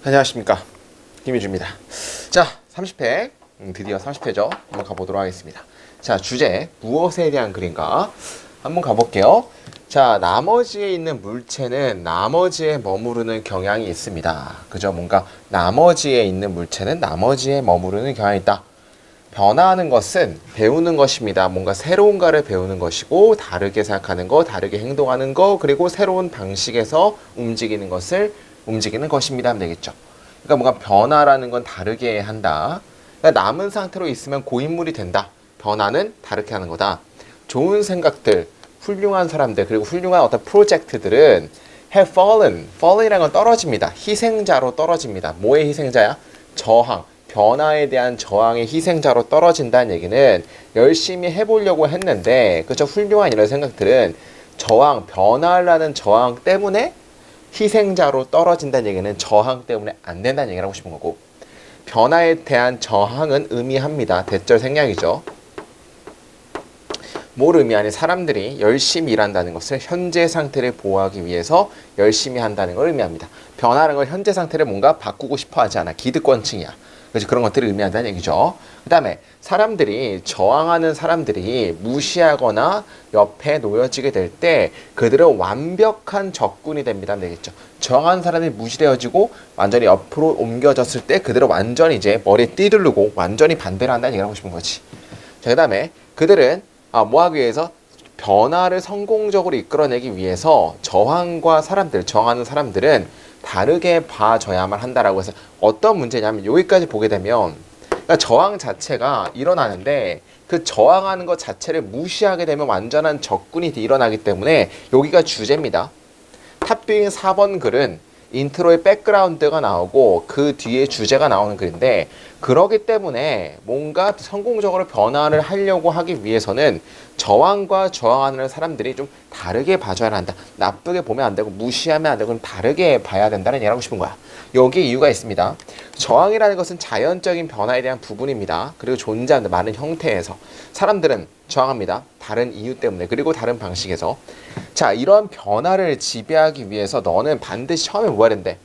안녕하십니까, 김희주입니다. 자, 30회 드디어 30회죠. 한번 가보도록 하겠습니다. 자, 주제 무엇에 대한 글인가 한번 가볼게요. 자, 나머지에 있는 물체는 나머지에 머무르는 경향이 있습니다. 그죠? 뭔가 나머지에 있는 물체는 나머지에 머무르는 경향이 있다. 변화하는 것은 배우는 것입니다. 뭔가 새로운가를 배우는 것이고, 다르게 생각하는 거, 다르게 행동하는 거, 그리고 새로운 방식에서 움직이는 것입니다 하면 되겠죠. 그러니까 뭔가 변화라는 건 다르게 한다. 그러니까 남은 상태로 있으면 고인물이 된다. 변화는 다르게 하는 거다. 좋은 생각들, 훌륭한 사람들, 그리고 훌륭한 어떤 프로젝트들은 have fallen이라는 건 떨어집니다. 희생자로 떨어집니다. 뭐의 희생자야? 저항, 변화에 대한 저항의 희생자로 떨어진다는 얘기는 열심히 해보려고 했는데, 그죠? 훌륭한 이런 생각들은 저항, 변화라는 저항 때문에 희생자로 떨어진다는 얘기는 저항 때문에 안 된다는 얘기를 하고 싶은 거고, 변화에 대한 저항은 의미합니다. 대절 생략이죠. 뭘 의미하니? 사람들이 열심히 일한다는 것을 현재 상태를 보호하기 위해서 열심히 한다는 걸 의미합니다. 변화라는 걸 현재 상태를 뭔가 바꾸고 싶어 하지 않아. 기득권층이야. 그래서 그런 것들을 의미한다는 얘기죠. 그 다음에 사람들이, 저항하는 사람들이 무시하거나 옆에 놓여지게 될 때 그들은 완벽한 적군이 됩니다 하면 되겠죠. 저항하는 사람이 무시되어지고 완전히 옆으로 옮겨졌을 때 그들은 완전히 이제 머리에 띠두르고 완전히 반대를 한다는 얘기를 하고 싶은 거지. 자, 그 다음에 그들은 뭐 하기 위해서? 변화를 성공적으로 이끌어내기 위해서 저항하는 사람들은 다르게 봐줘야만 한다라고 해서, 어떤 문제냐면 여기까지 보게 되면, 그러니까 저항 자체가 일어나는데 그 저항하는 것 자체를 무시하게 되면 완전한 적군이 일어나기 때문에 여기가 주제입니다. 탑뷰잉 4번 글은 인트로에 백그라운드가 나오고 그 뒤에 주제가 나오는 글인데, 그러기 때문에 뭔가 성공적으로 변화를 하려고 하기 위해서는 저항과 저항하는 사람들이 좀 다르게 봐줘야 한다. 나쁘게 보면 안 되고 무시하면 안 되고 다르게 봐야 된다는 얘기를 하고 싶은 거야. 여기에 이유가 있습니다. 저항이라는 것은 자연적인 변화에 대한 부분입니다. 그리고 존재하는 많은 형태에서 사람들은 저항합니다. 다른 이유 때문에, 그리고 다른 방식에서. 자, 이런 변화를 지배하기 위해서 너는 반드시 처음에 뭐 해야 된대?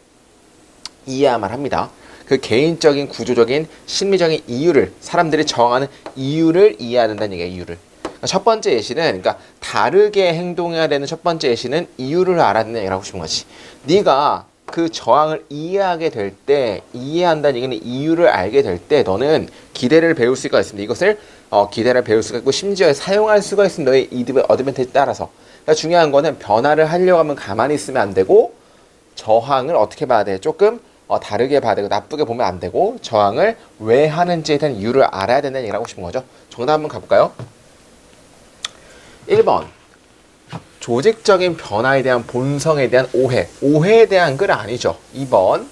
이해야만 합니다. 그 개인적인, 구조적인, 심리적인 이유를, 사람들이 저항하는 이유를 이해해야 된다는 얘기야. 이유를. 첫 번째 예시는, 그러니까 다르게 행동해야 되는 첫 번째 예시는 이유를 알아야 된다는 얘기를 하고 싶은 거지. 네가 그 저항을 이해하게 될 때, 이해한다는 얘기는 이유를 알게 될 때 너는 기대를 배울 수가 있습니다. 이것을 기대를 배울 수가 있고 심지어 사용할 수가 있습니다. 너의 어드밴티지에 따라서. 그러니까 중요한 거는 변화를 하려고 하면 가만히 있으면 안 되고, 저항을 어떻게 봐야 돼? 조금 다르게 봐야 되고, 나쁘게 보면 안 되고, 저항을 왜 하는지에 대한 이유를 알아야 된다는 얘기를 하고 싶은 거죠. 정답 한번 가볼까요? 1번, 조직적인 변화에 대한 본성에 대한 오해. 오해에 대한 글은 아니죠. 2번,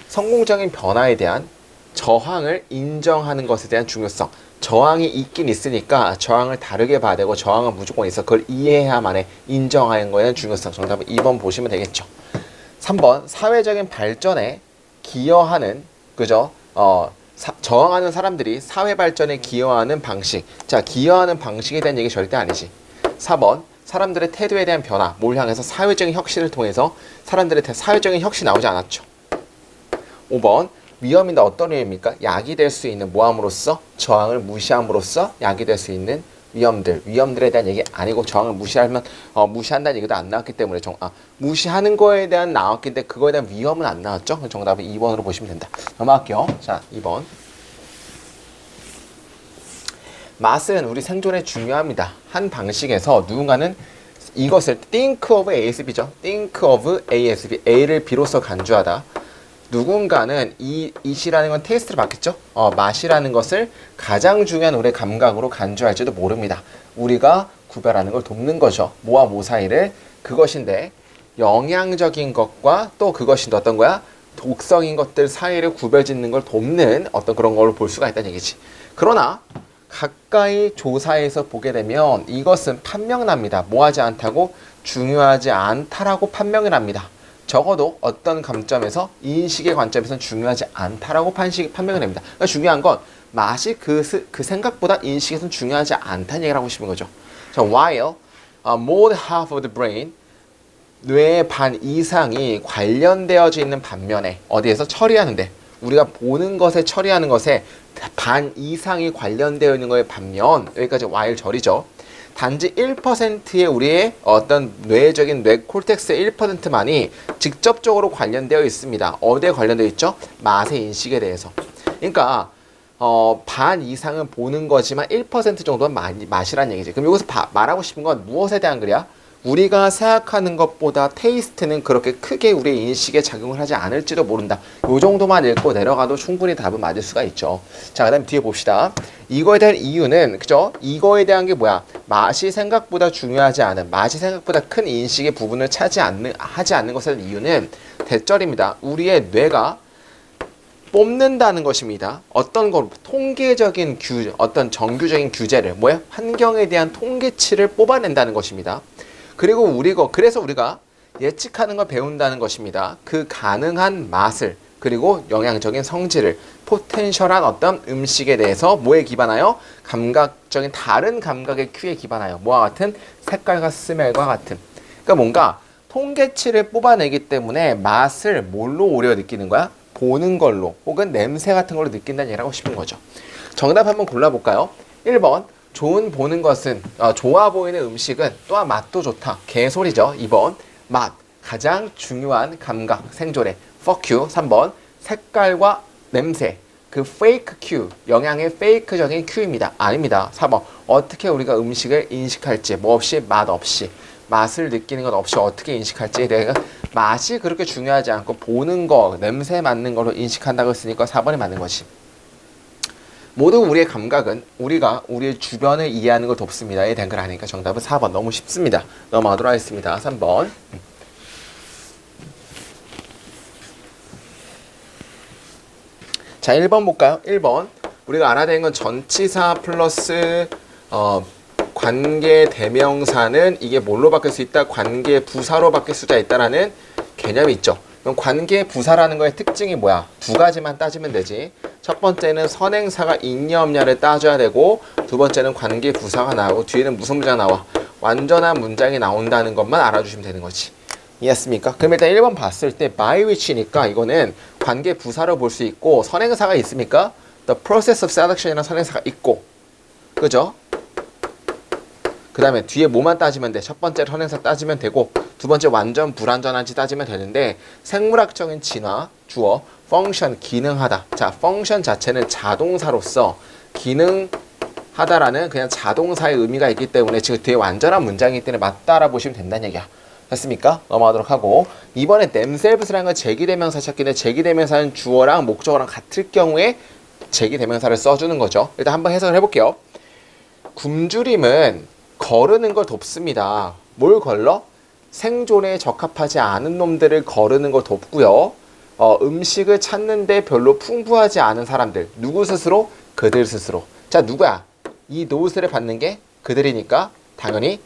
성공적인 변화에 대한 저항을 인정하는 것에 대한 중요성. 저항이 있긴 있으니까 저항을 다르게 봐야 되고, 저항은 무조건 있어. 그걸 이해해야만 해. 인정하는 거에 대한 중요성. 정답은 2번 보시면 되겠죠. 3번, 사회적인 발전에 기여하는, 그죠? 저항하는 사람들이 사회 발전에 기여하는 방식. 자, 기여하는 방식에 대한 얘기 절대 아니지. 4번, 사람들의 태도에 대한 변화. 뭘 향해서? 사회적인 혁신을 통해서 사람들의 사회적인 혁신이 나오지 않았죠. 5번, 위험인데 어떤 위험입니까? 약이 될 수 있는, 뭐함으로써? 저항을 무시함으로써 약이 될 수 있는 위험들에 대한 얘기 아니고, 저항을 무시한다는 얘기도 안 나왔기 때문에 무시하는 거에 대한 나왔기 때문에 그거에 대한 위험은 안 나왔죠. 정답은 2번으로 보시면 된다. 넘어갈게요. 자, 2번. 맛은 우리 생존에 중요합니다. 한 방식에서 누군가는 이것을 think of ASB죠. think of ASB. A를 B로서 간주하다. 누군가는 이시라는 건 테이스트를 받겠죠. 맛이라는 것을 가장 중요한 우리의 감각으로 간주할지도 모릅니다. 우리가 구별하는 걸 돕는 거죠. 뭐와 뭐 사이를. 그것인데 영양적인 것과 또 그것인데 어떤 거야? 독성인 것들 사이를 구별짓는 걸 돕는 어떤 그런 걸로 볼 수가 있다는 얘기지. 그러나 가까이 조사해서 보게 되면 이것은 판명납니다. 뭐하지 않다고? 중요하지 않다라고 판명이 납니다. 적어도 어떤 관점에서, 인식의 관점에서는 중요하지 않다라고 판명이 납니다. 그러니까 중요한 건 맛이 그 생각보다 인식에서는 중요하지 않다는 얘기를 하고 싶은 거죠. 자, while more than half of the brain 뇌의 반 이상이 관련되어져 있는 반면에 어디에서 처리하는데 우리가 보는 것에 처리하는 것에 반 이상이 관련되어 있는 거에 반면 여기까지 와일절이죠. 단지 1%의 우리의 어떤 뇌적인 뇌 콜텍스의 1%만이 직접적으로 관련되어 있습니다. 어디에 관련되어 있죠? 맛의 인식에 대해서. 그러니까 반 이상은 보는 거지만 1% 정도는 맛이란 얘기지. 그럼 여기서 말하고 싶은 건 무엇에 대한 글이야? 우리가 생각하는 것보다 테이스트는 그렇게 크게 우리의 인식에 작용을 하지 않을지도 모른다. 요 정도만 읽고 내려가도 충분히 답은 맞을 수가 있죠. 자, 그 다음 뒤에 봅시다. 이거에 대한 이유는, 그죠? 이거에 대한 게 뭐야? 맛이 생각보다 중요하지 않은, 맛이 생각보다 큰 인식의 부분을 하지 않는 것의 이유는 대절입니다. 우리의 뇌가 뽑는다는 것입니다. 어떤 걸 통계적인 어떤 정규적인 규제를 뭐야? 환경에 대한 통계치를 뽑아낸다는 것입니다. 그리고 그래서 우리가 예측하는 걸 배운다는 것입니다. 그 가능한 맛을 그리고 영양적인 성질을 포텐셜한 어떤 음식에 대해서 뭐에 기반하여? 감각적인 다른 감각의 큐에 기반하여 뭐와 같은? 색깔과 스멜과 같은. 그러니까 뭔가 통계치를 뽑아내기 때문에 맛을 뭘로 오려 느끼는 거야? 보는 걸로 혹은 냄새 같은 걸로 느낀다는 얘기를 하고 싶은 거죠. 정답 한번 골라볼까요? 1번 좋은 보는 것은 좋아 보이는 음식은 또한 맛도 좋다. 개소리죠. 2번 맛 가장 중요한 감각 생존에 fuck you. 3번 색깔과 냄새 그 페이크 큐 영양의 페이크적인 큐입니다. 아닙니다. 4번 어떻게 우리가 음식을 인식할지 뭐 없이 맛 없이 맛을 느끼는 것 없이 어떻게 인식할지 내가 맛이 그렇게 중요하지 않고 보는 거 냄새 맡는 걸로 인식한다고 했으니까 4번이 맞는 것이. 모두 우리의 감각은 우리가 우리의 주변을 이해하는 걸 돕습니다에 대한 걸 아니까 정답은 4번. 너무 쉽습니다. 넘어가도록 하겠습니다. 3번. 자, 1번 볼까요? 1번. 우리가 알아야 되는 건 전치사 플러스 관계 대명사는 이게 뭘로 바뀔 수 있다? 관계 부사로 바뀔 수가 있다라는 개념이 있죠. 그럼 관계 부사라는 거의 특징이 뭐야? 두 가지만 따지면 되지. 첫 번째는 선행사가 있냐 없냐를 따져야 되고 두 번째는 관계 부사가 나오고 뒤에는 무슨 문장이 나와? 완전한 문장이 나온다는 것만 알아주시면 되는 거지. 이해했습니까? 그럼 일단 1번 봤을 때 by which니까 이거는 관계 부사로 볼 수 있고 선행사가 있습니까? The process of selection이라는 선행사가 있고 그죠? 그 다음에 뒤에 뭐만 따지면 돼? 첫 번째 선행사 따지면 되고 두 번째 완전 불완전한지 따지면 되는데 생물학적인 진화, 주어, 펑션, 기능하다. 자, 펑션 자체는 자동사로서 기능하다라는 그냥 자동사의 의미가 있기 때문에 지금 뒤에 완전한 문장이기 때문에 맞다라 보시면 된다는 얘기야. 됐습니까? 넘어가도록 하고 이번에 themselves라는 건 제기대명사 찾기인데 제기대명사는 주어랑 목적어랑 같을 경우에 제기대명사를 써주는 거죠. 일단 한번 해석을 해볼게요. 굶주림은 거르는 걸 돕습니다. 뭘 걸러? 생존에 적합하지 않은 놈들을 거르는 걸 돕고요. 음식을 찾는데 별로 풍부하지 않은 사람들. 누구 스스로? 그들 스스로. 자, 누구야? 이 노스를 받는 게 그들이니까 당연히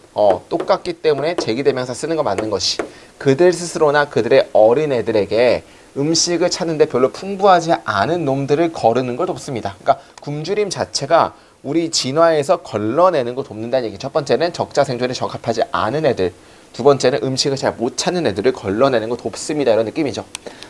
똑같기 때문에 제기대명사 쓰는 거 맞는 것이. 그들 스스로나 그들의 어린애들에게 음식을 찾는데 별로 풍부하지 않은 놈들을 거르는 걸 돕습니다. 그러니까 굶주림 자체가 우리 진화에서 걸러내는 걸 돕는다는 얘기. 첫 번째는 적자 생존에 적합하지 않은 애들. 두 번째는 음식을 잘 못 찾는 애들을 걸러내는 걸 돕습니다. 이런 느낌이죠.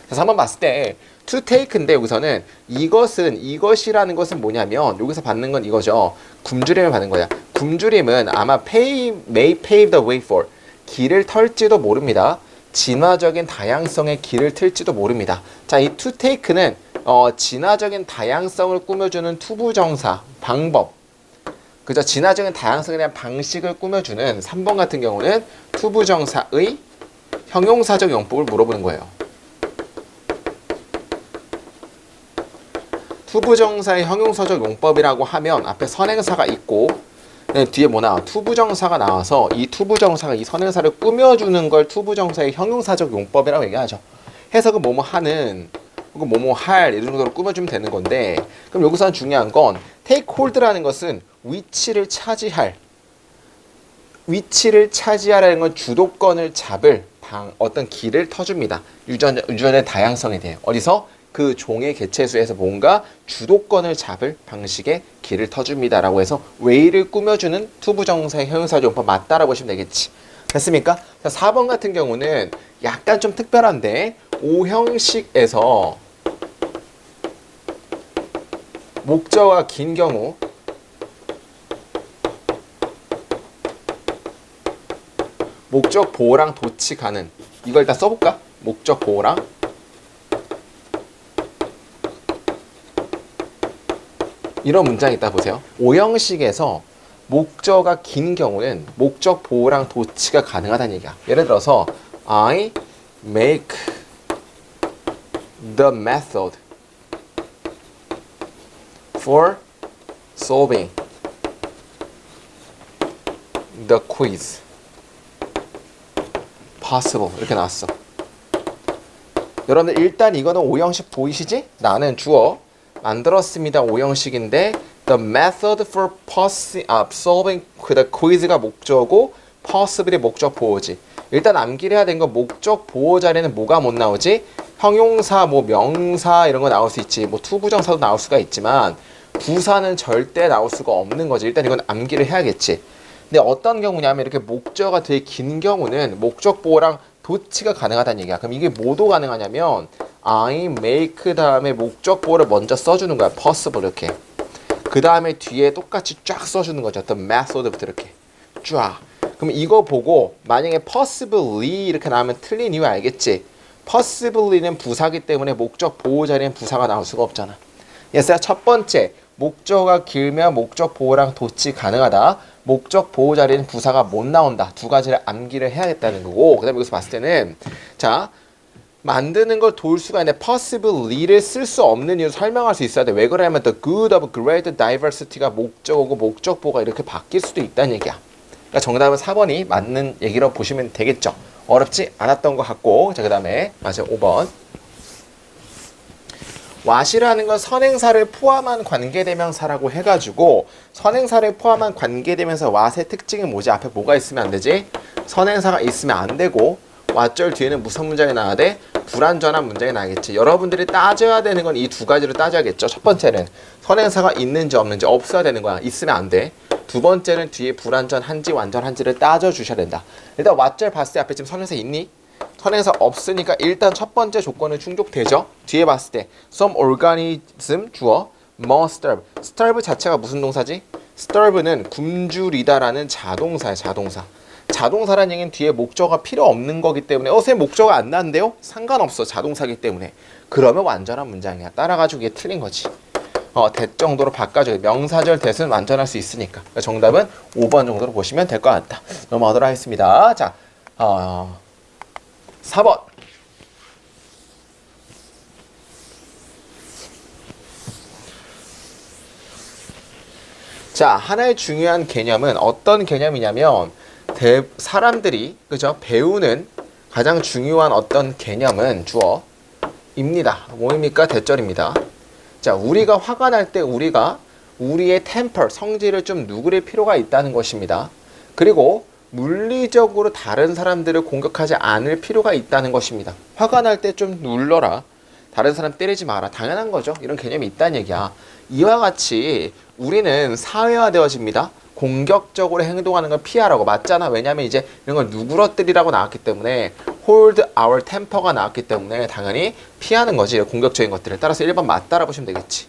그래서 한번 봤을 때 to take인데 여기서는 이것이라는 것은 뭐냐면 여기서 받는 건 이거죠. 굶주림을 받는 거야. 굶주림은 아마 may pave the way for 길을 털지도 모릅니다. 진화적인 다양성의 길을 틀지도 모릅니다. 자, 이 to take는 진화적인 다양성을 꾸며주는 투부정사, 방법. 그죠? 진화적인 다양성에 대한 방식을 꾸며주는 3번 같은 경우는 투부정사의 형용사적 용법을 물어보는 거예요. 투부정사의 형용사적 용법이라고 하면 앞에 선행사가 있고 뒤에 뭐 나와? 투부정사가 나와서 이 투부정사가 이 선행사를 꾸며주는 걸 투부정사의 형용사적 용법이라고 얘기하죠. 해석은 뭐뭐 하는 혹은 뭐뭐 할 이런 정도로 꾸며주면 되는 건데 그럼 여기서 중요한 건 take hold라는 것은 위치를 차지하라는 건 주도권을 잡을 어떤 길을 터줍니다. 유전의 다양성에 대해 어디서? 그 종의 개체수에서 뭔가 주도권을 잡을 방식의 길을 터줍니다라고 해서 way를 꾸며주는 투부정사의 형용사적 용법 맞다라고 보시면 되겠지. 됐습니까? 자, 4번 같은 경우는 약간 좀 특별한데 O형식에서 목적어가 긴 경우 목적 보호랑 도치가는 이걸 다 써볼까? 목적 보호랑 이런 문장이 있다 보세요. O형식에서 목적어가 긴 경우는 목적 보호랑 도치가 가능하다는 얘기야. 예를 들어서 I make the method for solving the quiz possible 이렇게 나왔어. 여러분들 일단 이거는 O형식 보이시지? 나는 주어 만들었습니다. O형식인데 the method for solving the quiz가 목적어고 possible이 목적 보호지. 일단 암기를 해야 되는 건 목적 보호 자리에는 뭐가 못 나오지? 형용사, 뭐 명사 이런 거 나올 수 있지. 뭐 투부정사도 나올 수가 있지만 부사는 절대 나올 수가 없는 거지. 일단 이건 암기를 해야겠지. 근데 어떤 경우냐면 이렇게 목적어가 되게 긴 경우는 목적 보호랑 도치가 가능하다는 얘기야. 그럼 이게 뭐도 가능하냐면 I make 다음에 목적 보호를 먼저 써주는 거야. possible 이렇게. 그 다음에 뒤에 똑같이 쫙 써주는 거죠. 어떤 method부터 이렇게 쫙. 그럼 이거 보고 만약에 possibly 이렇게 나오면 틀린 이유 알겠지? possibly는 부사기 때문에 목적 보호 자리엔 부사가 나올 수가 없잖아. 그래서 첫 번째 목적어가 길면 목적 보호랑 도치 가능하다. 목적 보호 자리에는 부사가 못 나온다. 두 가지를 암기를 해야겠다는 거고, 그 다음에 여기서 봤을 때는 자 만드는 걸 도울 수가 있는데 possibly를 쓸 수 없는 이유를 설명할 수 있어야 돼. 왜 그러냐면 the good of great diversity가 목적어고 목적 보호가 이렇게 바뀔 수도 있다는 얘기야. 그러니까 정답은 4번이 맞는 얘기라고 보시면 되겠죠. 어렵지 않았던 것 같고, 자 그 다음에 맞아요 5번. what이라는 건 선행사를 포함한 관계대명사라고 해가지고 선행사를 포함한 관계대명사 what의 특징이 뭐지? 앞에 뭐가 있으면 안 되지? 선행사가 있으면 안 되고 what절 뒤에는 무슨 문장이 나와야 돼? 불완전한 문장이 나겠지. 여러분들이 따져야 되는 건 이 두 가지로 따져야겠죠. 첫 번째는 선행사가 있는지 없는지 없어야 되는 거야. 있으면 안 돼. 두 번째는 뒤에 불완전한지 완전한지를 따져주셔야 된다. 일단 what절 봤을 때 앞에 지금 선행사 있니? 선행사 없으니까 일단 첫 번째 조건은 충족되죠. 뒤에 봤을 때 some organism 주어 must starve. starve 자체가 무슨 동사지? starve는 굶주리다라는 자동사야. 자동사. 자동사라는 얘기는 뒤에 목적어가 필요 없는 거기 때문에 선생님 목적어가 안 나는데요? 상관없어. 자동사기 때문에. 그러면 완전한 문장이야. 따라가지고 이게 틀린 거지. 대 정도로 바꿔줘요. 명사절 대수는 완전할 수 있으니까. 그러니까 정답은 5번 정도로 보시면 될 것 같다. 넘어가도록 하겠습니다. 자, 4번. 자, 하나의 중요한 개념은 어떤 개념이냐면 사람들이 그죠? 배우는 가장 중요한 어떤 개념은 주어입니다. 뭐입니까? 대절입니다. 자, 우리가 화가 날 때 우리의 템퍼, 성질을 좀 누그릴 필요가 있다는 것입니다. 그리고 물리적으로 다른 사람들을 공격하지 않을 필요가 있다는 것입니다. 화가 날 때 좀 눌러라. 다른 사람 때리지 마라. 당연한 거죠. 이런 개념이 있다는 얘기야. 이와 같이 우리는 사회화되어집니다. 공격적으로 행동하는 걸 피하라고. 맞잖아. 왜냐면 이제 이런 걸 누그러뜨리라고 나왔기 때문에 hold our temper가 나왔기 때문에 당연히 피하는 거지. 공격적인 것들을. 따라서 1번 맞다라 보시면 되겠지.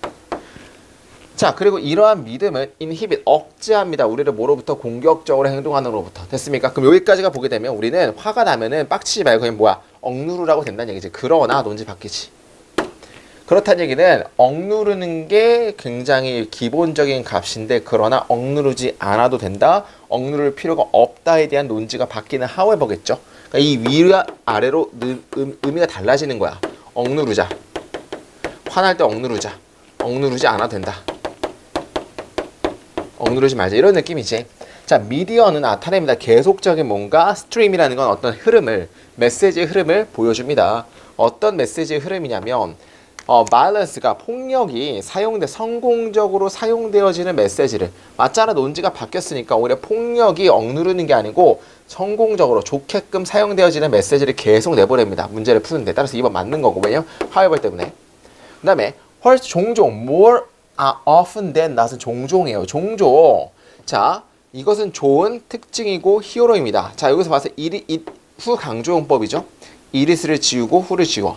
자, 그리고 이러한 믿음은 inhibit, 억제합니다. 우리를 뭐로부터? 공격적으로 행동하는 것로부터. 됐습니까? 그럼 여기까지가 보게 되면 우리는 화가 나면은 빡치지 말고 그냥 뭐야? 억누르라고 된다는 얘기지. 그러나 논지 바뀌지. 그렇다는 얘기는 억누르는 게 굉장히 기본적인 값인데 그러나 억누르지 않아도 된다. 억누를 필요가 없다에 대한 논지가 바뀌는 however겠죠. 그러니까 이 위와 아래로 의미가 달라지는 거야. 억누르자. 화날 때 억누르자. 억누르지 않아도 된다. 억누르지 말자. 이런 느낌이지. 자, 미디어는 나타냅니다. 계속적인 뭔가 스트림이라는 건 어떤 흐름을, 메시지의 흐름을 보여줍니다. 어떤 메시지의 흐름이냐면 violence가 폭력이 성공적으로 사용되어지는 메시지를 맞잖아. 논지가 바뀌었으니까 오히려 폭력이 억누르는 게 아니고 성공적으로 좋게끔 사용되어지는 메시지를 계속 내보냅니다. 문제를 푸는데. 따라서 2번 맞는 거고. 왜냐면 however 때문에. 그 다음에 종종 more often than not은 종종이에요. 종종. 자, 이것은 좋은 특징이고 히어로입니다. 자, 여기서 봐서 후 강조용법이죠. 이리스를 지우고 후를 지워.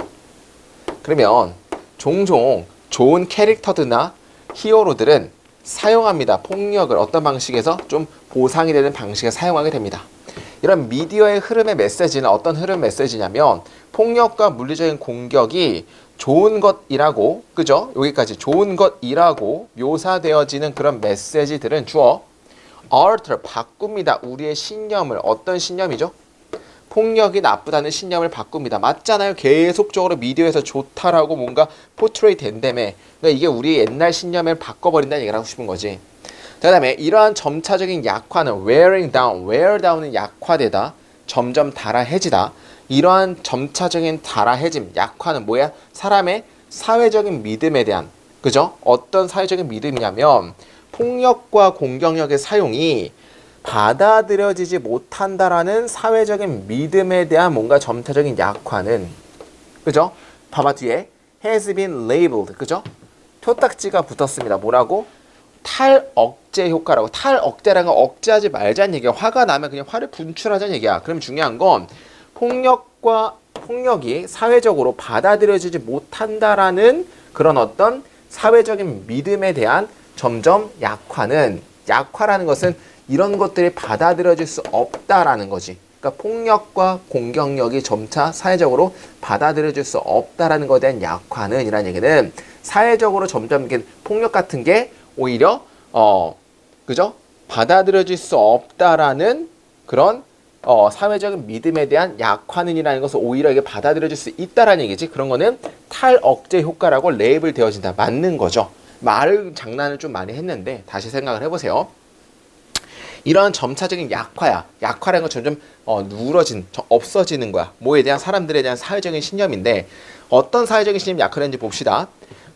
그러면 종종 좋은 캐릭터들이나 히어로들은 사용합니다. 폭력을 어떤 방식에서 좀 보상이 되는 방식에 사용하게 됩니다. 이런 미디어의 흐름의 메시지는 어떤 흐름 메시지냐면 폭력과 물리적인 공격이 좋은 것이라고, 그죠? 여기까지 좋은 것이라고 묘사되어지는 그런 메시지들은 주어 alter, 바꿉니다. 우리의 신념을. 어떤 신념이죠? 폭력이 나쁘다는 신념을 바꿉니다. 맞잖아요. 계속적으로 미디어에서 좋다라고 뭔가 포트레이 된다며. 그러니까 이게 우리 옛날 신념을 바꿔버린다는 얘기를 하고 싶은 거지. 그 다음에 이러한 점차적인 약화는 wearing down, wear down은 약화되다, 점점 달아해지다. 이러한 점차적인 달아해짐, 약화는 뭐야? 사람의 사회적인 믿음에 대한, 그죠? 어떤 사회적인 믿음이냐면 폭력과 공격력의 사용이 받아들여지지 못한다라는 사회적인 믿음에 대한 뭔가 점차적인 약화는, 그죠? 봐봐 뒤에 has been labeled, 그죠? 표딱지가 붙었습니다. 뭐라고? 탈억제 효과라고. 탈억제라는 건 억제하지 말자는 얘기야. 화가 나면 그냥 화를 분출하자는 얘기야. 그럼 중요한 건 폭력이 사회적으로 받아들여지지 못한다라는 그런 어떤 사회적인 믿음에 대한 점점 약화라는 것은 이런 것들이 받아들여질 수 없다라는 거지. 그러니까 폭력과 공격력이 점차 사회적으로 받아들여질 수 없다라는 것에 대한 약화는, 이라는 얘기는 사회적으로 점점 폭력 같은 게 오히려 그죠? 받아들여질 수 없다라는 그런 사회적인 믿음에 대한 약화는이라는 것을 오히려 이게 받아들여질 수 있다라는 얘기지. 그런 거는 탈억제 효과라고 레이블 되어진다. 맞는 거죠. 말 장난을 좀 많이 했는데 다시 생각을 해보세요. 이런 점차적인 약화라는 건 점점 없어지는 거야. 뭐에 대한, 사람들에 대한 사회적인 신념인데 어떤 사회적인 신념이 약화되는지 봅시다.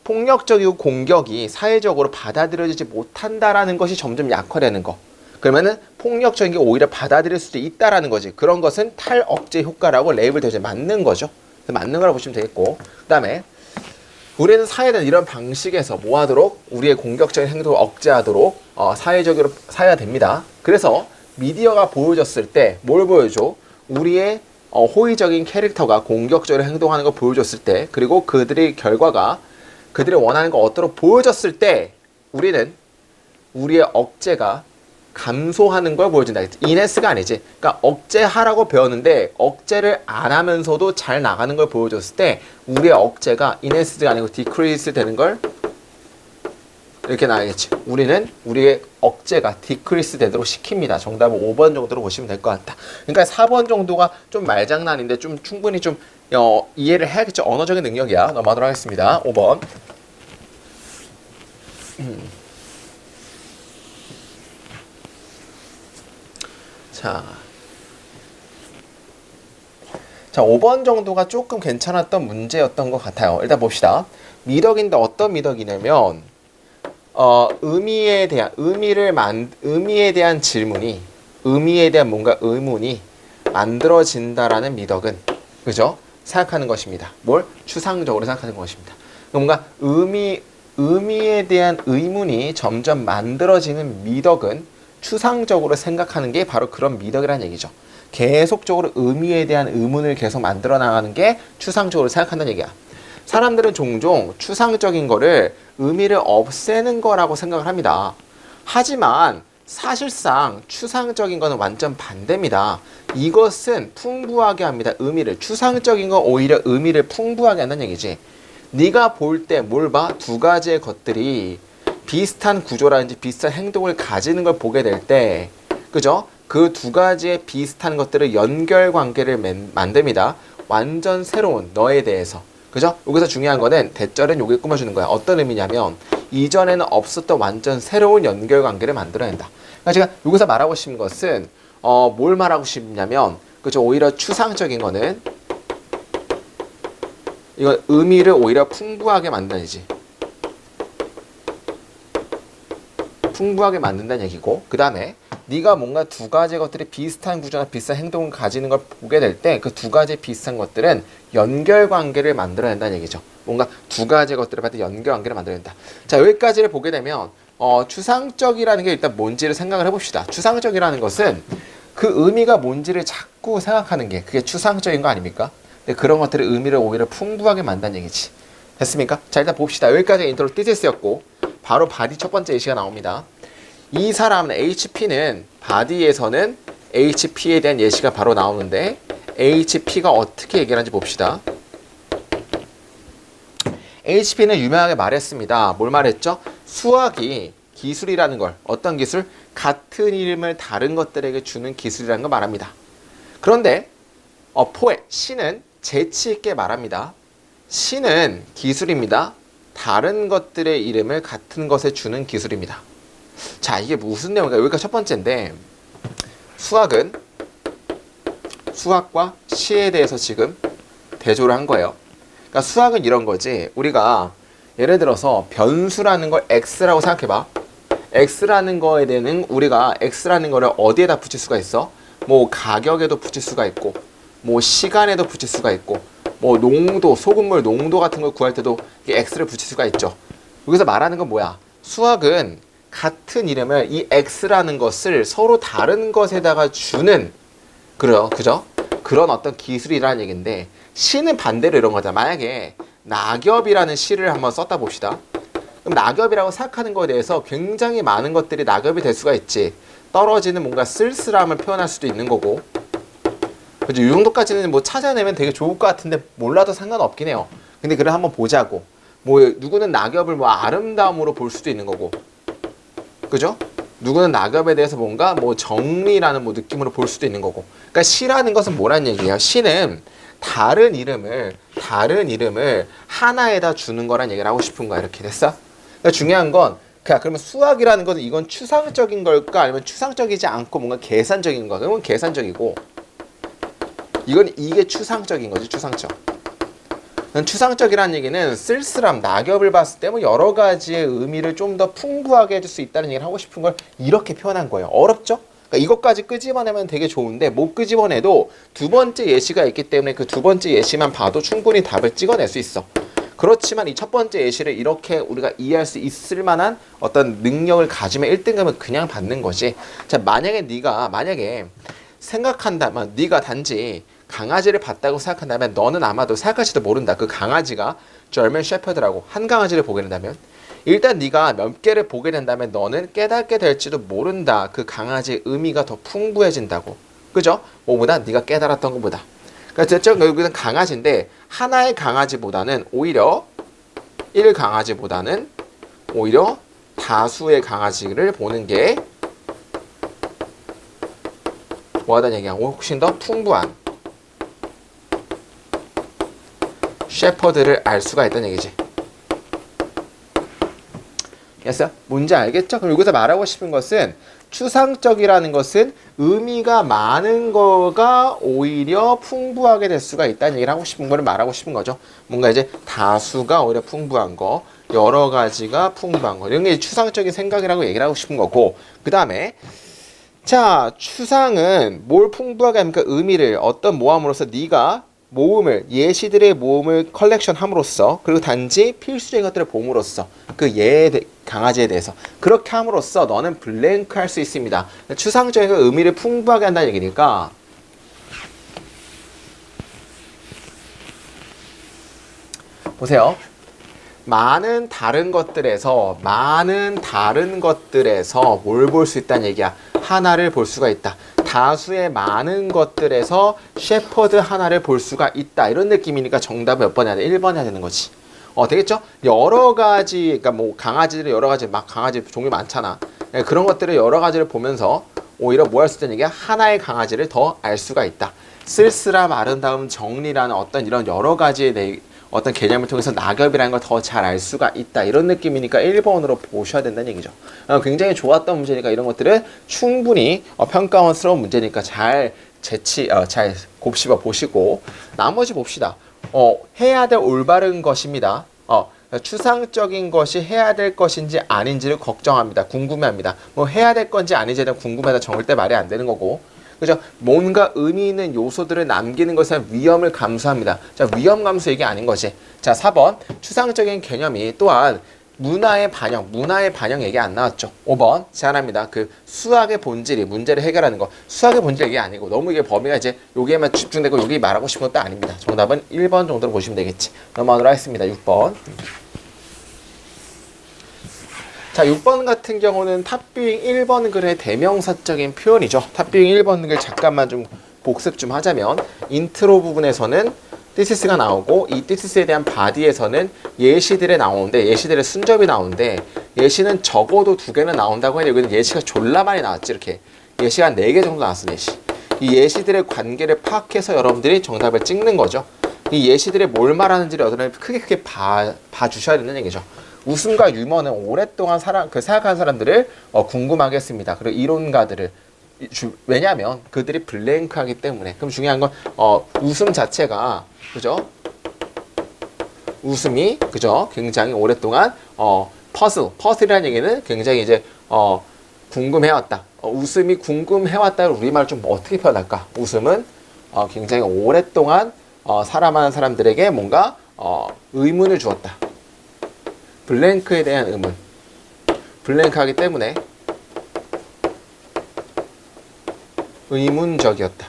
폭력적이고 공격이 사회적으로 받아들여지지 못한다라는 것이 점점 약화되는 거. 그러면은 폭력적인 게 오히려 받아들일 수도 있다라는 거지. 그런 것은 탈억제 효과라고 레이블 되어져 맞는 거죠. 맞는 거라고 보시면 되겠고, 그 다음에 우리는 사회는 이런 방식에서 뭐 하도록? 우리의 공격적인 행동을 억제하도록 사회적으로 사회가 됩니다. 그래서 미디어가 보여줬을 때 뭘 보여줘? 우리의 호의적인 캐릭터가 공격적으로 행동하는 걸 보여줬을 때, 그리고 그들의 결과가 그들이 원하는 거 얻도록 보여줬을 때 우리는 우리의 억제가 감소하는 걸 보여준다. 이네스가 아니지. 그러니까 억제하라고 배웠는데 억제를 안 하면서도 잘 나가는 걸 보여줬을 때 우리의 억제가 이네스가 아니고 디크리스 되는 걸 이렇게 나가겠지. 우리는 우리의 억제가 디크리스 되도록 시킵니다. 정답은 5번 정도로 보시면 될 것 같다. 그러니까 4번 정도가 좀 말장난인데 좀 충분히 좀 이해를 해야겠죠. 언어적인 능력이야. 넘어가도록 하겠습니다. 5번. 자, 5번 정도가 조금 괜찮았던 문제였던 것 같아요. 일단 봅시다. 미덕인데 어떤 미덕이냐면 의미에 대한 질문이, 의미에 대한 뭔가 의문이 만들어진다라는 미덕은, 그죠? 생각하는 것입니다. 뭘? 추상적으로 생각하는 것입니다. 뭔가 의미에 대한 의문이 점점 만들어지는 미덕은 추상적으로 생각하는 게 바로 그런 미덕이라는 얘기죠. 계속적으로 의미에 대한 의문을 계속 만들어 나가는 게 추상적으로 생각한다는 얘기야. 사람들은 종종 추상적인 거를 의미를 없애는 거라고 생각을 합니다. 하지만 사실상 추상적인 거는 완전 반대입니다. 이것은 풍부하게 합니다. 의미를. 추상적인 건 오히려 의미를 풍부하게 한다는 얘기지. 네가 볼 때 뭘 봐? 두 가지의 것들이 비슷한 구조라든지 비슷한 행동을 가지는 걸 보게 될 때, 그죠? 그 두 가지의 비슷한 것들을 연결관계를 만듭니다. 완전 새로운 너에 대해서. 그죠? 여기서 중요한 거는 대절은 여기 꾸며주는 거야. 어떤 의미냐면 이전에는 없었던 완전 새로운 연결관계를 만들어낸다. 그러니까 제가 여기서 말하고 싶은 것은 뭘 말하고 싶냐면, 그죠? 오히려 추상적인 거는 이건 의미를 오히려 풍부하게 만들어내지. 풍부하게 만든다는 얘기고, 그 다음에 네가 뭔가 두 가지 것들이 비슷한 구조나 비슷한 행동을 가지는 걸 보게 될 때 그 두 가지 비슷한 것들은 연결관계를 만들어낸다는 얘기죠. 뭔가 두 가지 것들을 받을 연결관계를 만들어낸다. 자, 여기까지를 보게 되면 추상적이라는 게 일단 뭔지를 생각을 해봅시다. 추상적이라는 것은 그 의미가 뭔지를 자꾸 생각하는 게 그게 추상적인 거 아닙니까? 근데 그런 것들의 의미를 오히려 풍부하게 만든다는 얘기지. 됐습니까? 자, 일단 봅시다. 여기까지 인트로 띠제스였고 바로 바디 첫 번째 예시가 나옵니다. 이 사람 HP는 바디에서는 HP에 대한 예시가 바로 나오는데 HP가 어떻게 얘기하는지 봅시다. HP는 유명하게 말했습니다. 뭘 말했죠? 수학이 기술이라는 걸, 어떤 기술? 같은 이름을 다른 것들에게 주는 기술이라는 걸 말합니다. 그런데 포에 C는 재치 있게 말합니다. C는 기술입니다. 다른 것들의 이름을 같은 것에 주는 기술입니다. 자, 이게 무슨 내용인가? 여기가 첫 번째인데 수학은 수학과 시에 대해서 지금 대조를 한 거예요. 그러니까 수학은 이런 거지. 우리가 예를 들어서 변수라는 걸 x라고 생각해봐. x라는 거에 대한 우리가 x라는 거를 어디에다 붙일 수가 있어? 뭐 가격에도 붙일 수가 있고 뭐 시간에도 붙일 수가 있고 뭐 농도, 소금물 농도 같은 걸 구할 때도 x를 붙일 수가 있죠. 여기서 말하는 건 뭐야? 수학은 같은 이름을 이 x라는 것을 서로 다른 것에다가 주는 그죠? 그런 어떤 기술이라는 얘기인데 시는 반대로 이런 거잖아. 만약에 낙엽이라는 시를 한번 썼다 봅시다. 그럼 낙엽이라고 생각하는 거에 대해서 굉장히 많은 것들이 낙엽이 될 수가 있지. 떨어지는 뭔가 쓸쓸함을 표현할 수도 있는 거고. 그죠? 이 정도까지는 뭐 찾아내면 되게 좋을 것 같은데 몰라도 상관없긴 해요. 근데 그래 한번 보자고. 뭐 누구는 낙엽을 뭐 아름다움으로 볼 수도 있는 거고. 그죠? 누구는 낙엽에 대해서 뭔가 뭐 정리라는 뭐 느낌으로 볼 수도 있는 거고. 그러니까 시라는 것은 뭐란 얘기예요? 시는 다른 이름을 하나에다 주는 거란 얘기를 하고 싶은 거야. 이렇게 됐어? 그러니까 중요한 건 그러면 수학이라는 것은 이건 추상적인 걸까? 아니면 추상적이지 않고 뭔가 계산적인 거야? 그러면 계산적이고 이게 추상적인 거지. 추상적. 추상적이라는 얘기는 쓸쓸함, 낙엽을 봤을 때 뭐 여러 가지의 의미를 좀 더 풍부하게 해줄 수 있다는 얘기를 하고 싶은 걸 이렇게 표현한 거예요. 어렵죠? 그러니까 이것까지 끄집어내면 되게 좋은데 못 끄집어내도 두 번째 예시가 있기 때문에 그 두 번째 예시만 봐도 충분히 답을 찍어낼 수 있어. 그렇지만 이 첫 번째 예시를 이렇게 우리가 이해할 수 있을 만한 어떤 능력을 가지면 1등급은 그냥 받는 거지. 자, 만약에 생각한다면 네가 단지 강아지를 봤다고 생각한다면 너는 아마도 생각할지도 모른다. 그 강아지가 저먼 셰퍼드라고 한 강아지를 보게 된다면 일단 네가 몇 개를 보게 된다면 너는 깨닫게 될지도 모른다. 그 강아지의 의미가 더 풍부해진다고. 그죠? 뭐보다 네가 깨달았던 것보다. 그러니까 결국은 강아지인데 하나의 강아지보다는 오히려 다수의 강아지를 보는 게 뭐하다는 얘기야? 훨씬 더 풍부한 셰퍼드를 알 수가 있다는 얘기지. 됐어? 뭔지 알겠죠? 그럼 여기서 말하고 싶은 것은 추상적이라는 것은 의미가 많은 거가 오히려 풍부하게 될 수가 있다는 얘기를 하고 싶은 거를 말하고 싶은 거죠. 뭔가 이제 다수가 오히려 풍부한 거, 여러 가지가 풍부한 거. 이런 게 추상적인 생각이라고 얘기를 하고 싶은 거고. 그 다음에 자, 추상은 뭘 풍부하게 합니까? 의미를 어떤 모함으로써 네가 예시들의 모음을 컬렉션 함으로써 그리고 단지 필수적인 것들을 봄으로써 그 강아지에 대해서 그렇게 함으로써 너는 블랭크 할 수 있습니다. 추상적인 의미를 풍부하게 한다는 얘기니까 보세요. 많은 다른 것들에서 뭘 볼 수 있다는 얘기야. 하나를 볼 수가 있다. 다수의 많은 것들에서 셰퍼드 하나를 볼 수가 있다. 이런 느낌이니까 정답을 몇 번 해야 돼? 1번 해야 되는 거지. 되겠죠? 여러 가지, 그러니까 뭐 강아지들 여러 가지 막 강아지 종류 많잖아. 그런 것들을 여러 가지를 보면서 오히려 뭐 할 수 있다는 얘기야? 하나의 강아지를 더 알 수가 있다. 쓸쓸함, 아름다움, 정리라는 어떤 이런 여러 가지의 어떤 개념을 통해서 낙엽이라는 걸 더 잘 알 수가 있다. 이런 느낌이니까 1번으로 보셔야 된다는 얘기죠. 굉장히 좋았던 문제니까 이런 것들은 충분히 평가원스러운 문제니까 잘 곱씹어 보시고 나머지 봅시다. 해야 될 올바른 것입니다. 추상적인 것이 해야 될 것인지 아닌지를 걱정합니다. 궁금해합니다. 뭐 해야 될 건지 아닌지에 대한 궁금하다 절대 말이 안 되는 거고. 그죠? 뭔가 의미 있는 요소들을 남기는 것에 위험을 감수합니다. 자, 위험 감수 얘기 아닌 거지. 자, 4번. 추상적인 개념이 또한 문화의 반영 얘기 안 나왔죠. 5번 제안합니다. 그 수학의 본질이 문제를 해결하는 거. 수학의 본질 얘기 아니고 너무 이게 범위가 이제 여기에만 집중되고 여기 말하고 싶은 것도 아닙니다. 정답은 1번 정도로 보시면 되겠지. 넘어가도록 하겠습니다. 6번. 자, 6번 같은 경우는 탑뷰잉 1번 글의 대명사적인 표현이죠. 탑뷰잉 1번 글 잠깐만 좀 복습 좀 하자면 인트로 부분에서는 thesis,가 나오고 이 thesis,에 대한 body에서는 예시들이 나오는데 예시들의 순접이 나오는데 예시는 적어도 2개는 나온다고 해요. 여기는 예시가 졸라 많이 나왔지. 이렇게 예시가 4개 정도 나왔어. 이 예시들의 관계를 파악해서 여러분들이 정답을 찍는 거죠. 이 예시들이 뭘 말하는지를 여러분들 크게 봐주셔야 된다는 얘기죠. 웃음과 유머는 오랫동안 생각하는 사람들을 궁금하게 했습니다. 그리고 이론가들을 왜냐하면 그들이 블랭크하기 때문에. 그럼 중요한 건 웃음 자체가 그죠? 웃음이 그죠? 굉장히 오랫동안 퍼즐이라는 얘기는 굉장히 이제 궁금해왔다. 웃음이 궁금해왔다를 우리말 좀 어떻게 표현할까? 웃음은 굉장히 오랫동안 사람하는 사람들에게 뭔가 의문을 주었다. 블랭크에 대한 의문. 블랭크하기 때문에 의문적이었다.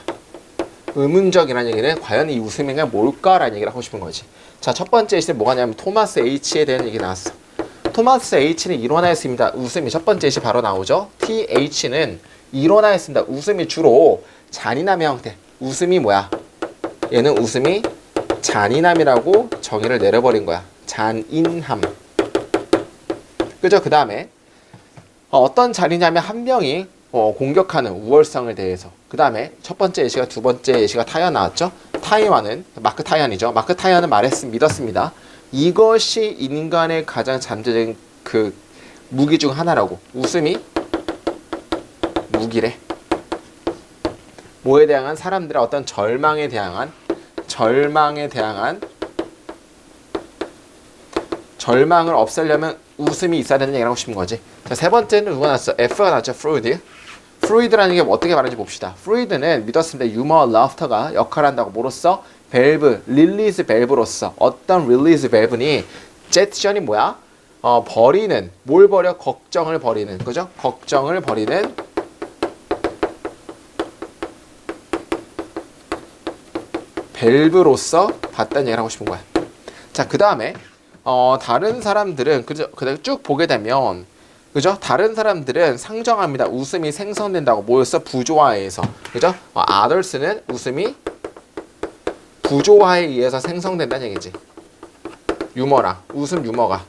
의문적이라는 얘기는 과연 이 웃음이가 뭘까라는 얘기를 하고 싶은 거지. 자, 첫 번째 예시는 뭐가 냐면 토마스 H에 대한 얘기 나왔어. 토마스 H는 일원하였습니다. 웃음이 첫 번째 예시 바로 나오죠. TH는 일원하였습니다. 웃음이 주로 잔인함의 형태. 웃음이 뭐야? 얘는 웃음이 잔인함이라고 정의를 내려버린 거야. 잔인함. 그죠? 그 다음에 어떤 잔인함의 한 명이 공격하는 우월성을 대해서. 그 다음에 첫 번째 예시가 두 번째 예시가 타이완 나왔죠. 타이완은 마크 타이완이죠. 마크 타이완은 믿었습니다. 이것이 인간의 가장 잠재적인 그 무기 중 하나라고. 웃음이 무기래. 뭐에 대한 사람들의 어떤 절망에 대항한 절망을 없애려면 웃음이 있어야 되는 얘기를 하고 싶은 거지. 자, 세 번째는 누가 나왔어? F가 나왔죠. 프로이드. 프로이드라는 게 어떻게 말하는지 봅시다. 프로이드는 믿었습니다. 유머, 라프터가 역할을 한다고. 뭐로써? 밸브, 릴리즈 밸브로서. 어떤 릴리즈 밸브니 제트션이 뭐야? 버리는, 뭘 버려? 걱정을 버리는, 그죠? 걱정을 버리는 밸브로서 봤다는 얘기를 하고 싶은 거야. 자, 그 다음에 다른 사람들은 그죠? 그다음에 쭉 보게 되면 그죠? 다른 사람들은 상정합니다. 웃음이 생성된다고. 뭐였어? 부조화에서. 그죠? others는 웃음이 부조화에 의해서 생성된다는 얘기지. 유머랑 웃음 유머가.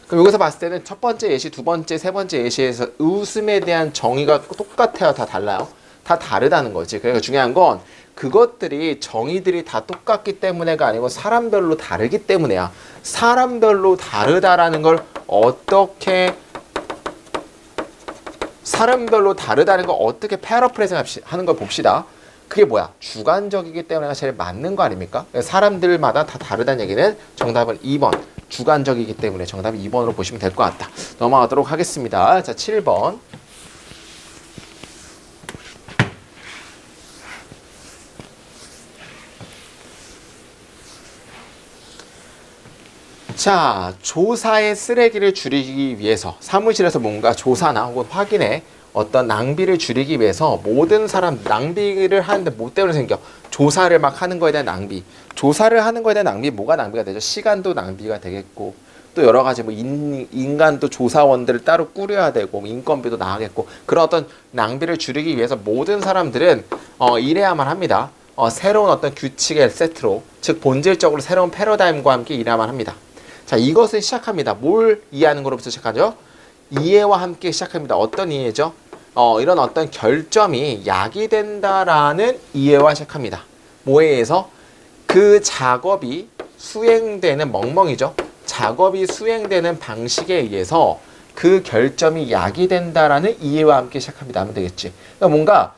그럼 여기서 봤을 때는 첫 번째 예시, 두 번째, 세 번째 예시에서 웃음에 대한 정의가 똑같아요? 다 달라요? 다 다르다는 거지. 그러니까 중요한 건 그것들이 정의들이 다 똑같기 때문에가 아니고 사람별로 다르기 때문에야. 사람별로 다르다라는 걸 어떻게 패러프레이징 하는 걸 봅시다. 그게 뭐야? 주관적이기 때문에 제일 맞는 거 아닙니까? 사람들마다 다 다르다는 얘기는 정답은 2번. 주관적이기 때문에 정답이 2번으로 보시면 될 것 같다. 넘어가도록 하겠습니다. 자, 7번. 자, 조사의 쓰레기를 줄이기 위해서 사무실에서 뭔가 조사나 혹은 확인에 어떤 낭비를 줄이기 위해서 모든 사람 낭비를 하는데 뭐 때문에 생겨? 조사를 막 하는 거에 대한 낭비. 조사를 하는 거에 대한 낭비 뭐가 낭비가 되죠? 시간도 낭비가 되겠고 또 여러 가지 뭐 인간도 조사원들을 따로 꾸려야 되고 인건비도 나가겠고 그런 어떤 낭비를 줄이기 위해서 모든 사람들은 일해야만 합니다. 새로운 어떤 규칙의 세트로 즉 본질적으로 새로운 패러다임과 함께 일해야만 합니다. 자, 이것을 시작합니다. 뭘 이해하는 것로부터 시작하죠? 이해와 함께 시작합니다. 어떤 이해죠? 이런 어떤 결점이 야기된다라는 이해와 시작합니다. 뭐에 의해서? 그 작업이 수행되는 멍멍이죠. 작업이 수행되는 방식에 의해서 그 결점이 야기된다라는 이해와 함께 시작합니다. 하면 되겠지. 그러니까 뭔가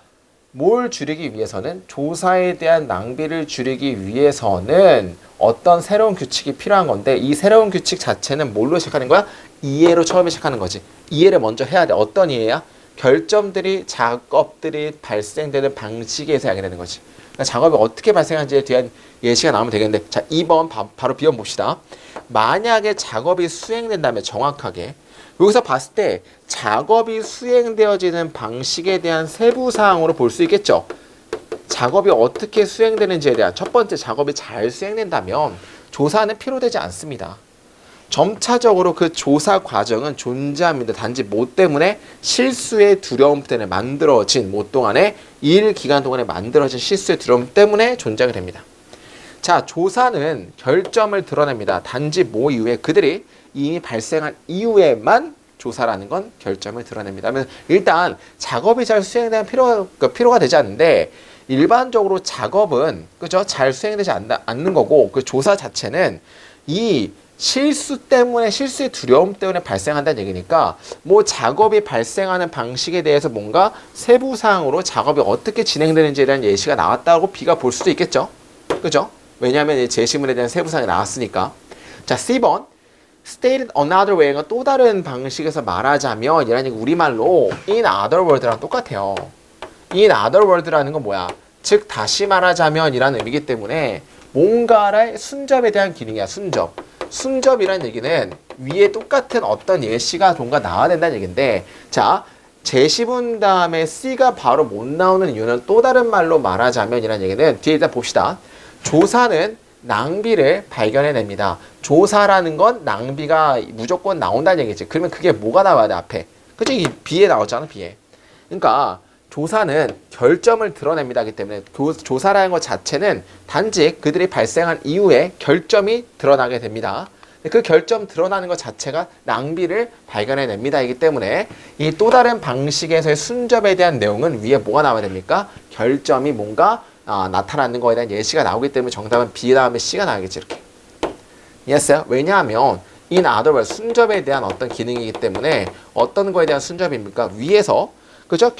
뭘 줄이기 위해서는 조사에 대한 낭비를 줄이기 위해서는 어떤 새로운 규칙이 필요한 건데 이 새로운 규칙 자체는 뭘로 시작하는 거야? 이해로 처음에 시작하는 거지. 이해를 먼저 해야 돼. 어떤 이해야? 결점들이 작업들이 발생되는 방식에 의해서 야기되는 거지. 그러니까 작업이 어떻게 발생하는지에 대한 예시가 나오면 되겠는데 자 2번 바로 비워봅시다. 만약에 작업이 수행된다면 정확하게 여기서 봤을 때 작업이 수행되어지는 방식에 대한 세부 사항으로 볼 수 있겠죠. 작업이 어떻게 수행되는지에 대한 첫 번째 작업이 잘 수행된다면 조사는 필요되지 않습니다. 점차적으로 그 조사 과정은 존재합니다. 단지 뭐 때문에 실수의 두려움 때문에 만들어진 뭐 동안에 일 기간 동안에 만들어진 실수의 두려움 때문에 존재하게 됩니다. 자, 조사는 결점을 드러냅니다. 단지 뭐 이후에 그들이 이미 발생한 이후에만 조사라는 건 결점을 드러냅니다. 그러면 일단 작업이 잘 수행되는 필요가 되지 않는데 일반적으로 작업은 그죠? 잘 수행되지 않는 거고 그 조사 자체는 이 실수 때문에 실수의 두려움 때문에 발생한다는 얘기니까 뭐 작업이 발생하는 방식에 대해서 뭔가 세부 사항으로 작업이 어떻게 진행되는지에 대한 예시가 나왔다고 B가 볼 수도 있겠죠. 그죠? 왜냐하면 이 제시문에 대한 세부 사항이 나왔으니까. 자, C번 stated another way가 또 다른 방식에서 말하자면 이라는 얘기 우리말로 in other word랑 똑같아요. in other word라는 건 뭐야? 즉 다시 말하자면 이라는 의미이기 때문에 뭔가의 순접에 대한 기능이야. 순접이라는 얘기는 위에 똑같은 어떤 예시가 뭔가 나와야 된다는 얘기인데 자 제시문 다음에 C가 바로 못 나오는 이유는 또 다른 말로 말하자면 이라는 얘기는 뒤에 일단 봅시다. 조사는 낭비를 발견해냅니다. 조사라는 건 낭비가 무조건 나온다는 얘기지. 그러면 그게 뭐가 나와야 돼 앞에. 그치? 이 B에 나왔잖아 B에. 그러니까 조사는 결점을 드러냅니다. 하기 때문에 조사라는 것 자체는 단지 그들이 발생한 이후에 결점이 드러나게 됩니다. 그 결점 드러나는 것 자체가 낭비를 발견해냅니다. 이기 때문에 이 또 다른 방식에서의 순접에 대한 내용은 위에 뭐가 나와야 됩니까? 결점이 뭔가 나타나는 거에 대한 예시가 나오기 때문에 정답은 B 다음에 C가 나오겠지 이렇게. 이해했어요? 왜냐하면 in other words 순접에 대한 어떤 기능이기 때문에 어떤 거에 대한 순접입니까? 위에서 그죠?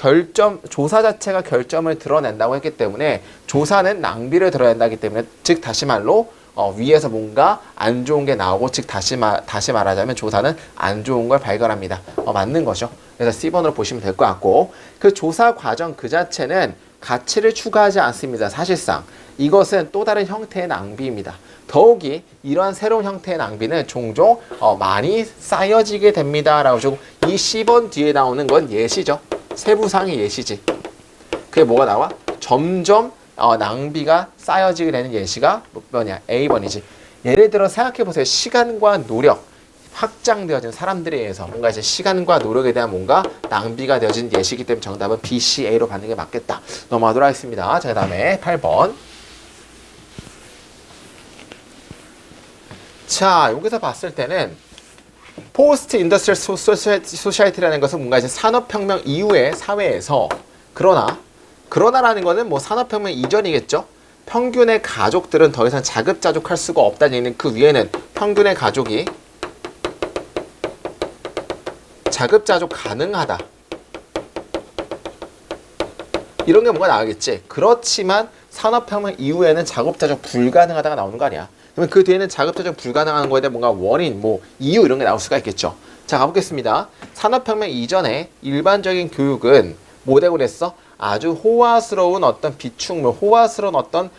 조사 자체가 결점을 드러낸다고 했기 때문에 조사는 낭비를 드러낸다기 때문에 즉 다시 말로 위에서 뭔가 안 좋은 게 나오고 즉 다시 말하자면 조사는 안 좋은 걸 발견합니다. 맞는 거죠. 그래서 C번으로 보시면 될 것 같고 그 조사 과정 그 자체는 가치를 추가하지 않습니다. 사실상 이것은 또 다른 형태의 낭비입니다. 더욱이 이러한 새로운 형태의 낭비는 종종 많이 쌓여지게 됩니다. 라고 좀 이 C번 뒤에 나오는 건 예시죠. 세부상의 예시지. 그게 뭐가 나와? 점점 낭비가 쌓여지게 되는 예시가 뭐냐? A번이지. 예를 들어 생각해보세요. 시간과 노력, 확장되어진 사람들에 의해서 뭔가 이제 시간과 노력에 대한 뭔가 낭비가 되어진 예시이기 때문에 정답은 B, C, A로 받는 게 맞겠다. 넘어가도록 하겠습니다. 자, 그 다음에 8번. 자, 여기서 봤을 때는 포스트 인더스트리얼 소사이티라는 것은 뭔가 이제 산업혁명 이후의 사회에서 그러나라는 거는 뭐 산업혁명 이전이겠죠. 평균의 가족들은 더 이상 자급자족할 수가 없다는 얘기는 그 위에는 평균의 가족이 자급자족 가능하다. 이런 게 뭔가 나오겠지. 그렇지만 산업혁명 이후에는 자급자족 불가능하다가 나오는 거 아니야. 그러면 그 뒤에는 자급자족 불가능한 거에 대한 뭔가 원인, 뭐 이유 이런 게 나올 수가 있겠죠. 자, 가보겠습니다. 산업혁명 이전에 일반적인 교육은 뭐 되고 그랬어? 아주 호화스러운 어떤 비축물, 호화스러운 어떤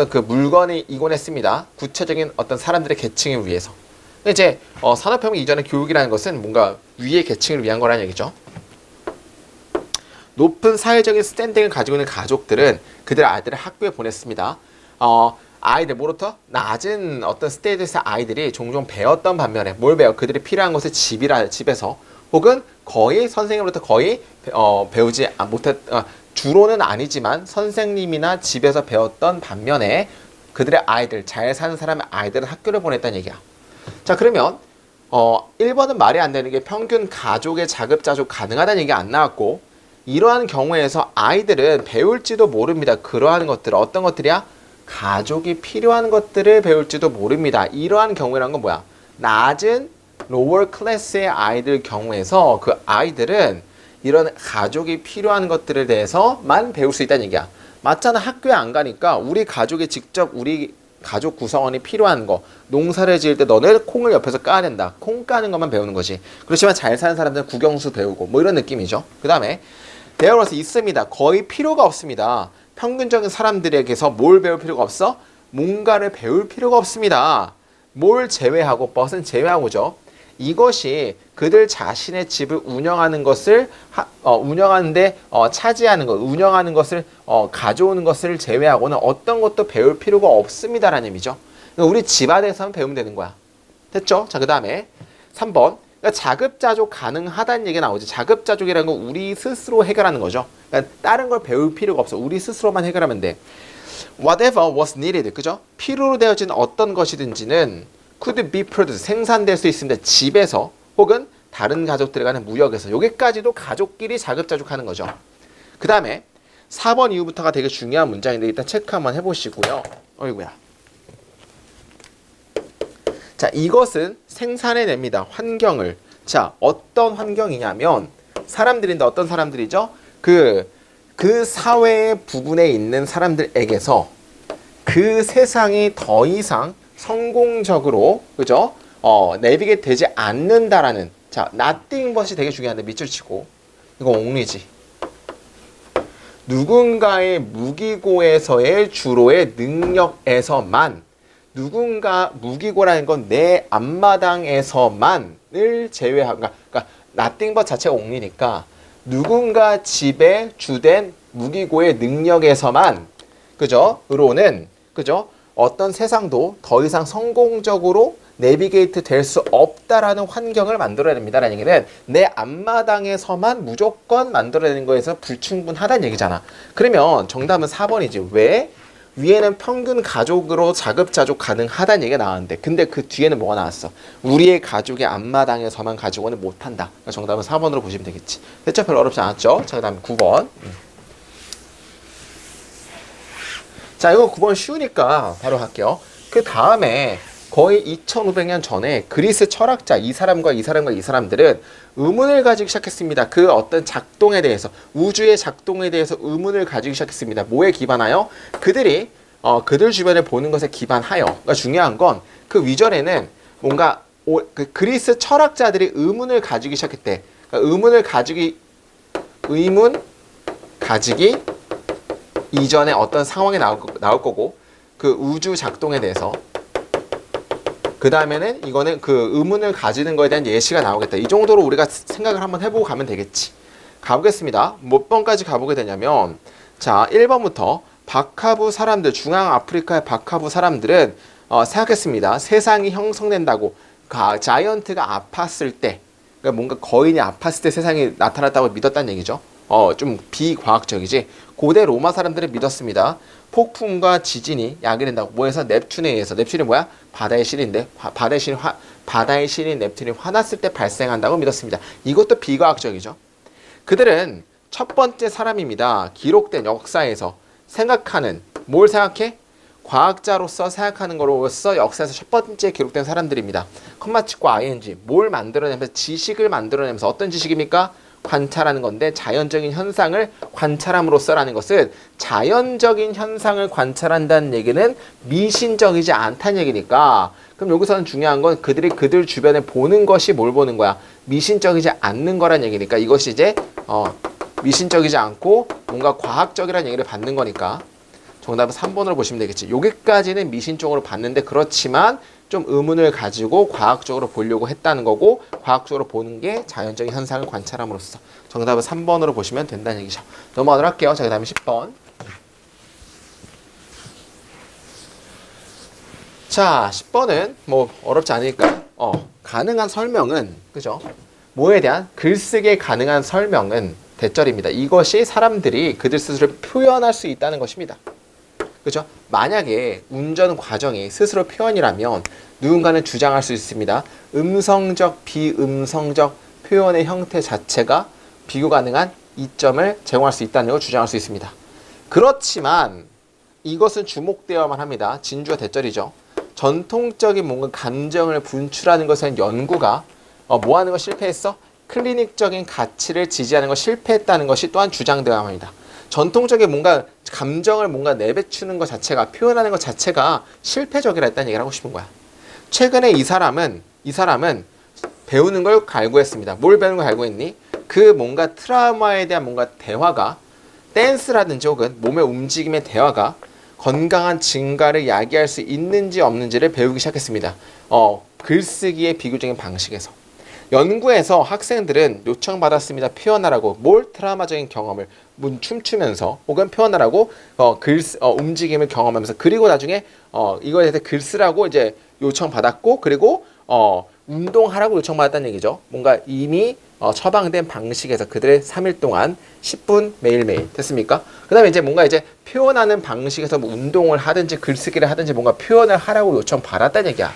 그 물건이 이곤 했습니다. 구체적인 어떤 사람들의 계층을 위해서. 근데 이제 산업혁명 이전의 교육이라는 것은 뭔가 위의 계층을 위한 거라는 얘기죠. 높은 사회적인 스탠딩을 가지고 있는 가족들은 그들 아이들을 학교에 보냈습니다. 아이들 뭐로부터? 낮은 어떤 스테이지에서 아이들이 종종 배웠던 반면에 뭘 배워? 그들이 필요한 것을 집에서 혹은 거의 선생님으로부터 거의 배우지 주로는 아니지만 선생님이나 집에서 배웠던 반면에 그들의 아이들, 잘 사는 사람의 아이들은 학교를 보냈다는 얘기야. 자, 그러면 1번은 말이 안 되는 게 평균 가족의 자급자족 가능하다는 얘기가 안 나왔고 이러한 경우에서 아이들은 배울지도 모릅니다. 그러한 것들 어떤 것들이야? 가족이 필요한 것들을 배울지도 모릅니다. 이러한 경우라는 건 뭐야? 낮은 로워 클래스의 아이들 경우에서 그 아이들은 이런 가족이 필요한 것들에 대해서만 배울 수 있다는 얘기야. 맞잖아. 학교에 안 가니까 우리 가족이 직접 우리 가족 구성원이 필요한 거 농사를 지을 때 너네 콩을 옆에서 까야 된다. 콩 까는 것만 배우는 거지. 그렇지만 잘 사는 사람들은 국영수 배우고 뭐 이런 느낌이죠. 그 다음에 대어로서 있습니다. 거의 필요가 없습니다. 평균적인 사람들에게서 뭘 배울 필요가 없어? 뭔가를 배울 필요가 없습니다. 뭘 제외하고, but은 제외하고죠. 이것이 그들 자신의 집을 운영하는 것을 운영하는데 차지하는 것, 운영하는 것을 가져오는 것을 제외하고는 어떤 것도 배울 필요가 없습니다라는 의미죠. 그러니까 우리 집안에서만 배우면 되는 거야. 됐죠? 자, 그 다음에 3번. 그러니까 자급자족 가능하다는 얘기가 나오지. 자급자족이라는 건 우리 스스로 해결하는 거죠. 그러니까 다른 걸 배울 필요가 없어. 우리 스스로만 해결하면 돼. Whatever was needed, 그죠? 필요로 되어진 어떤 것이든지는 could be produced, 생산될 수 있습니다. 집에서 혹은 다른 가족들에 관한 무역에서. 여기까지도 가족끼리 자급자족하는 거죠. 그 다음에 4번 이후부터가 되게 중요한 문장인데 일단 체크 한번 해보시고요. 어이구야. 자, 이것은 생산해냅니다. 환경을. 자, 어떤 환경이냐면 사람들인데 어떤 사람들이죠? 그 사회의 부분에 있는 사람들에게서 그 세상이 더 이상 성공적으로, 그죠? 내비게 되지 않는다라는. 자, nothing but이 되게 중요한데 밑줄 치고. 이거 only지. 누군가의 무기고에서의 주로의 능력에서만, 누군가 무기고라는 건 내 앞마당에서만을 제외하고, 그러니까 nothing but 자체가 only니까 누군가 집에 주된 무기고의 능력에서만, 그죠? 으로는, 그죠? 어떤 세상도 더 이상 성공적으로 내비게이트 될 수 없다라는 환경을 만들어냅니다라는 얘기는 내 앞마당에서만 무조건 만들어내는 거에서 불충분하다는 얘기잖아. 그러면 정답은 4번이지. 왜? 위에는 평균 가족으로 자급자족 가능하다는 얘기가 나왔는데 근데 그 뒤에는 뭐가 나왔어? 우리의 가족의 앞마당에서만 가지고는 못한다. 그러니까 정답은 4번으로 보시면 되겠지. 됐죠? 별로 어렵지 않았죠? 자, 그 다음에 9번. 자, 이거 9번 쉬우니까 바로 할게요. 그 다음에 거의 2500년 전에 그리스 철학자 이 사람과 이 사람과 이 사람들은 의문을 가지기 시작했습니다. 그 어떤 작동에 대해서, 우주의 작동에 대해서 의문을 가지기 시작했습니다. 뭐에 기반하여? 그들이 그들 주변을 보는 것에 기반하여. 그러니까 중요한 건 그 위절에는 뭔가 그 그리스 철학자들이 의문을 가지기 시작했대. 그러니까 의문 가지기 이전에 어떤 상황이 나올 거고 그 우주 작동에 대해서 그 다음에는 이거는 그 의문을 가지는 거에 대한 예시가 나오겠다. 이 정도로 우리가 생각을 한번 해보고 가면 되겠지. 가보겠습니다. 몇 번까지 가보게 되냐면 자 1번부터 바카부 사람들, 중앙아프리카의 바카부 사람들은 생각했습니다. 세상이 형성된다고 자이언트가 아팠을 때, 그러니까 뭔가 거인이 아팠을 때 세상이 나타났다고 믿었다는 얘기죠. 좀 비과학적이지. 고대 로마 사람들은 믿었습니다. 폭풍과 지진이 야기된다고. 뭐해서? 넵튠에 의해서. 넵튠이 뭐야? 바다의 신인데 바다의 신인 넵튠이 화났을 때 발생한다고 믿었습니다. 이것도 비과학적이죠. 그들은 첫 번째 사람입니다. 기록된 역사에서 생각하는, 뭘 생각해? 과학자로서 생각하는 거로서 역사에서 첫 번째 기록된 사람들입니다. 컴마 찍고 ing. 뭘 만들어내면서, 지식을 만들어내면서. 어떤 지식입니까? 관찰하는 건데 자연적인 현상을 관찰함으로써라는 것은 자연적인 현상을 관찰한다는 얘기는 미신적이지 않다는 얘기니까, 그럼 여기서는 중요한 건 그들이 그들 주변에 보는 것이 뭘 보는 거야? 미신적이지 않는 거란 얘기니까 이것이 이제 미신적이지 않고 뭔가 과학적이라는 얘기를 받는 거니까 정답은 3번으로 보시면 되겠지. 여기까지는 미신적으로 봤는데 그렇지만 좀 의문을 가지고 과학적으로 보려고 했다는 거고, 과학적으로 보는 게 자연적인 현상을 관찰함으로써. 정답은 3번으로 보시면 된다는 얘기죠. 넘어가도록 할게요. 자, 그 다음에 10번. 자, 10번은 뭐 어렵지 않으니까 가능한 설명은, 그죠? 뭐에 대한 글쓰기에 가능한 설명은 대절입니다. 이것이 사람들이 그들 스스로 표현할 수 있다는 것입니다. 그죠? 만약에 운전 과정이 스스로 표현이라면 누군가는 주장할 수 있습니다. 음성적, 비음성적 표현의 형태 자체가 비교 가능한 이점을 제공할 수 있다는 걸 주장할 수 있습니다. 그렇지만 이것은 주목되어야만 합니다. 진주와 대절이죠. 전통적인 뭔가 감정을 분출하는 것에 연구가 뭐 하는 거 실패했어? 클리닉적인 가치를 지지하는 거 실패했다는 것이 또한 주장되어야만 합니다. 전통적인 뭔가 감정을 뭔가 내뱉추는 것 자체가, 표현하는 것 자체가 실패적이라 했다는 얘기를 하고 싶은 거야. 최근에 이 사람은 배우는 걸 갈구했습니다. 뭘 배우는 걸 갈구했니? 그 뭔가 트라우마에 대한 뭔가 대화가, 댄스라든지 혹은 몸의 움직임의 대화가 건강한 증가를 야기할 수 있는지 없는지를 배우기 시작했습니다. 글쓰기의 비교적인 방식에서. 연구에서 학생들은 요청받았습니다. 표현하라고 트라우마적인 경험을 춤추면서 혹은 표현하라고 움직임을 경험하면서 그리고 나중에 이거에 대해서 글 쓰라고 이제 요청받았고 그리고 운동하라고 요청받았다는 얘기죠. 뭔가 이미 처방된 방식에서 그들의 3일 동안 10분 매일매일 됐습니까? 그 다음에 이제 뭔가 이제 표현하는 방식에서 뭐 운동을 하든지 글쓰기를 하든지 뭔가 표현을 하라고 요청받았다는 얘기야.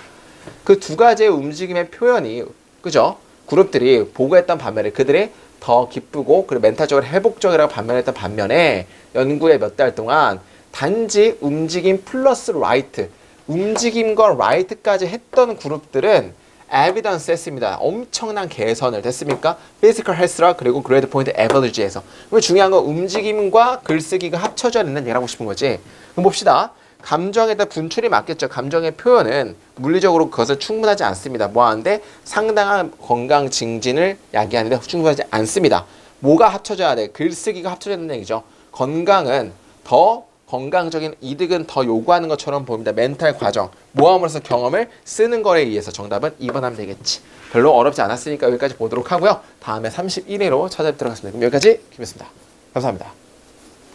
그 두 가지의 움직임의 표현이 그죠? 그룹들이 보고했던 반면에 그들이 더 기쁘고 그리고 멘탈적으로 회복적이라고 반면했던 반면에 연구의 몇 달 동안 단지 움직임 플러스 라이트 움직임과 라이트까지 했던 그룹들은 에비던스 했습니다. 엄청난 개선을 됐습니까? 피지컬 헬스라 그리고 그레이드 포인트 에버리지에서. 중요한 건 움직임과 글쓰기가 합쳐져 있는 얘기를 하고 싶은 거지. 그럼 봅시다. 감정에다 분출이 맞겠죠. 감정의 표현은 물리적으로 그것은 충분하지 않습니다. 뭐 하는데 상당한 건강 증진을 야기하는데 충분하지 않습니다. 뭐가 합쳐져야 돼? 글쓰기가 합쳐져야 된다는 얘기죠. 건강은 더 건강적인 이득은 더 요구하는 것처럼 보입니다. 멘탈 과정, 모함으로써 경험을 쓰는 거에 의해서 정답은 2번 하면 되겠지. 별로 어렵지 않았으니까 여기까지 보도록 하고요. 다음에 31회로 찾아뵙도록 하겠습니다. 그럼 여기까지 김혜수입니다. 감사합니다.